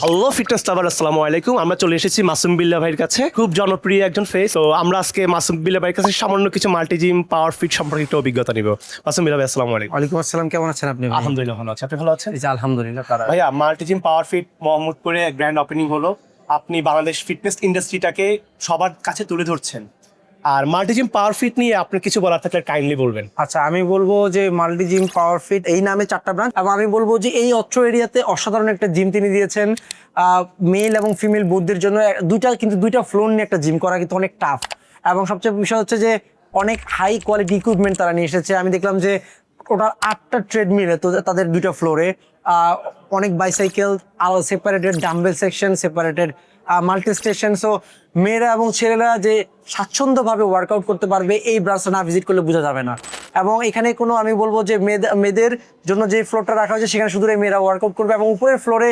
Hello fitness লাভার, আসসালামু আলাইকুম। আমরা চলে এসেছি মাসুম বিল্লাহ ভাইয়ের কাছে, খুব জনপ্রিয় একজন ফেস। তো আমরা আজকে মাসুম বিল্লাহ ভাইয়ের কাছে সামান্য কিছু মাল্টি জিম পাওয়ার ফিট সম্পর্কে একটু অভিজ্ঞতা নিব। মাসুম বিল্লাহ ভাই, আসসালামু আলাইকুম। ওয়ালাইকুম আসসালাম, কেমন আছেন আপনি? আলহামদুলিল্লাহ ভালো আছি, আপনি ভালো আছেন? এই যে আলহামদুলিল্লাহ। ভাইয়া, মাল্টি জিম পাওয়ার ফিট মোহাম্মদপুরে গ্র্যান্ড ওপেনিং হলো। আপনি বাংলাদেশ ফিটনেস ইন্ডাস্ট্রিটাকে সবার কাছে তুলে ধরছেন, আর মাল্টি জিম পাওয়ার ফিট নিয়ে আপনার কিছু বলার থাকলে কাইন্ডলি বলবেন। আচ্ছা, আমি বলবো যে মাল্টি জিম পাওয়ার ফিট এই নামে 4টা ব্রাঞ্চ, এবং আমি বলবো যে এই অত্র এরিয়াতে অসাধারণ একটা জিম তিনি দিয়েছেন। মেল এবং ফিমেল বোধদের জন্য দুইটা ফ্লোর নিয়ে একটা জিম করা কিন্তু অনেক টাফ, এবং সবচেয়ে বিষয় হচ্ছে যে অনেক হাই কোয়ালিটি ইকুইপমেন্ট তারা নিয়ে এসেছে। আমি দেখলাম যে টোটাল 8টা ট্রেডমিলে তো তাদের 2টা ফ্লোরে অনেক bicycle, separated dumbbell section, separated multi station. So মেয়েরা এবং ছেলেরা যে স্বাচ্ছন্দ্যভাবে ওয়ার্কআউট করতে পারবে, এই ব্রাঞ্চটা না ভিজিট করলে বোঝা যাবে না। এবং এখানে কোনো আমি বলবো যে মেয়েদের জন্য যে ফ্লোরটা রাখা হয়েছে সেখানে শুধু মেয়েরা ওয়ার্কআউট করবে, এবং উপরের ফ্লোরে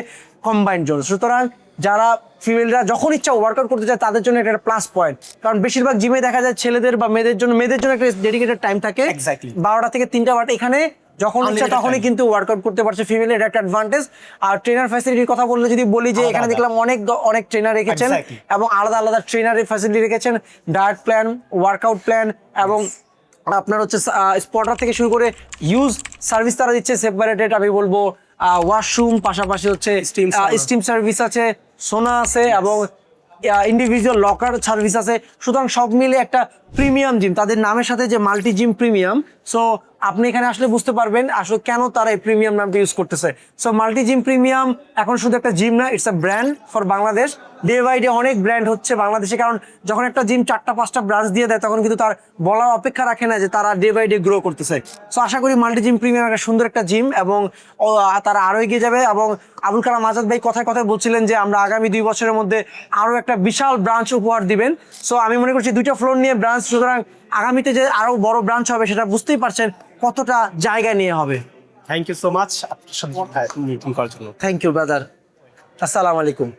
কম্বাইন্ড জোন। সুতরাং যারা ফিমেলরা যখন ইচ্ছা ওয়ার্কআউট করতে চায় তাদের জন্য এটা একটা প্লাস পয়েন্ট, কারণ বেশিরভাগ জিমে দেখা যায় ছেলেদের বা মেয়েদের জন্য একটা ডেডিকেটেড টাইম থাকে, 12টা থেকে 3টা। বাট এখানে যখন ইচ্ছা তখনই কিন্তু ওয়ার্কআউট করতে পারছে ফিমেল, এটা একটা অ্যাডভান্টেজ। আর ট্রেনার ফ্যাসিলিটির কথা বললে যদি বলি যে এখানে দেখলাম অনেক ট্রেনার রেখেছেন, এবং আলাদা আলাদা ট্রেনারের ফ্যাসিলিটি রেখেছেন, ডায়েট প্ল্যান, ওয়ার্কআউট প্ল্যান, এবং আপনার হচ্ছে স্পটার থেকে শুরু করে ইউজ সার্ভিস তারা দিচ্ছে সেপারেটেড। আমি বলবো ওয়াশরুম, পাশাপাশি হচ্ছে স্টিম সার্ভিস আছে, সোনা আছে, এবং ইন্ডিভিজুয়াল লকার সার্ভিস আছে। সুতরাং সব মিলে একটা প্রিমিয়াম জিম, তাদের নামের সাথে যে মাল্টি জিম প্রিমিয়াম। সো আপনি এখানে আসলে বুঝতে পারবেন আসলে কেন তারা এই প্রিমিয়াম নামটা ইউজ করতেছে। সো মাল্টি জিম প্রিমিয়াম এখন শুধু একটা জিম না, it's a brand for Bangladesh. Day by day অনেক ব্র্যান্ড হচ্ছে বাংলাদেশে, কারণ যখন একটা জিম 4টা-5টা ব্রাঞ্চ দিয়ে দেয় তখন কিন্তু তার বলার অপেক্ষা রাখে না যে তারা ডে বাই ডে গ্রো করতেছে। সো আশা করি মাল্টি জিম প্রিমিয়াম একটা সুন্দর একটা জিম, এবং তারা আরও এগিয়ে যাবে। এবং আবুল কালাম আজাদ ভাই কথায় কথায় বলছিলেন যে আমরা আগামী 2 বছরের মধ্যে আরও একটা বিশাল ব্রাঞ্চ উপহার দিবেন। সো আমি মনে করছি 2টা ফ্লোর নিয়ে ব্রাঞ্চ, সুতরাং আগামীতে যে আরো বড় ব্রাঞ্চ হবে সেটা বুঝতেই পারছেন কতটা জায়গা নিয়ে হবে। থ্যাংক ইউ সো মাচ আপনার সাথে মিটিং করার জন্য। থ্যাংক ইউ ব্রাদার, আসসালামু আলাইকুম।